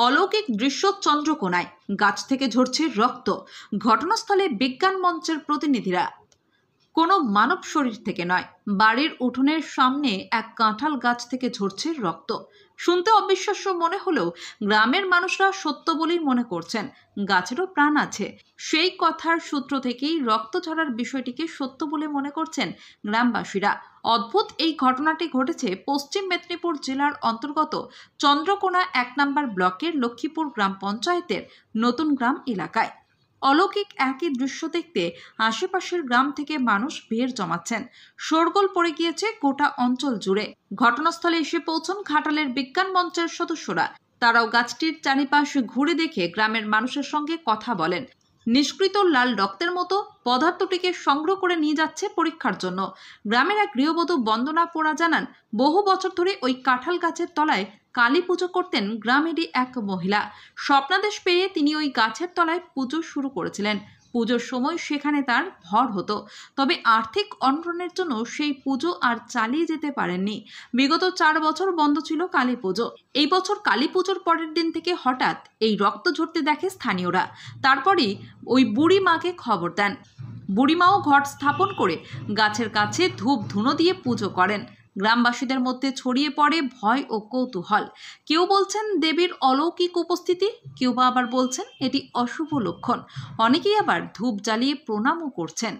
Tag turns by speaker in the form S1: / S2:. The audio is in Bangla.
S1: অলৌকিক দৃশ্য চন্দ্রকোনায়, গাছ থেকে ঝরছে রক্ত। ঘটনাস্থলে বিজ্ঞান মঞ্চের প্রতিনিধিরা। কোনো মানব শরীর থেকে নয়, বাড়ির উঠোনের সামনে এক কাঁঠাল গাছ থেকে ঝরছে রক্ত। শুনতে অবিশ্বাস্য মনে হলেও গ্রামের মানুষরা সত্য বলেই মনে করছেন। গাছেরও প্রাণ আছে, সেই কথার সূত্র থেকেই রক্ত ঝরার বিষয়টিকে সত্য বলে মনে করছেন গ্রামবাসীরা। অদ্ভুত এই ঘটনাটি ঘটেছে পশ্চিম মেদিনীপুর জেলার অন্তর্গত চন্দ্রকোনা ১ নম্বর ব্লকের লক্ষ্মীপুর গ্রাম পঞ্চায়েতের নতুন গ্রাম এলাকায়। অলৌকিক একই দৃশ্য দেখতে আশেপাশের গ্রাম থেকে মানুষ ভিড় জমাচ্ছেন। শোরগোল পড়ে গিয়েছে গোটা অঞ্চল জুড়ে। ঘটনাস্থলে এসে পৌঁছন ঘাটালের বিজ্ঞান মঞ্চের সদস্যরা। তারাও গাছটির চারিপাশ ঘুরে দেখে গ্রামের মানুষের সঙ্গে কথা বলেন। নিষ্কৃত লাল রক্তের মতো পদার্থটিকে সংগ্রহ করে নিয়ে যাচ্ছে পরীক্ষার জন্য। গ্রামের এক গৃহবধূ বন্দনা পোড়া জানান, বহু বছর ধরে ওই কাঁঠাল গাছের তলায় কালী পুজো করতেন গ্রামেরই এক মহিলা। স্বপ্নাদেশ পেয়ে তিনি ওই গাছের তলায় পুজো শুরু করেছিলেন। পুজোর সময় সেখানে তার ভর হতো, তবে আর্থিক অনটনের জন্য সেই পুজো আর চালিয়ে যেতে পারেননি। বিগত ৪ বছর বন্ধ ছিল কালী পুজো। এই বছর কালী পুজোর পরের দিন থেকে হঠাৎ এই রক্ত ঝরতে দেখে স্থানীয়রা। তারপরই ওই বুড়ি মাকে খবর দেন। বুড়িমাও ঘট স্থাপন করে গাছের কাছে ধূপ ধুনো দিয়ে পুজো করেন। গ্রামবাসীদের মধ্যে ছড়িয়ে পড়ে ভয় ও কৌতূহল। কেউ বলছেন দেবীর অলৌকিক উপস্থিতি, কেউ বা আবার বলছেন এটি অশুভ লক্ষণ। অনেকেই আবার ধূপ জ্বালিয়ে প্রণামও করছেন।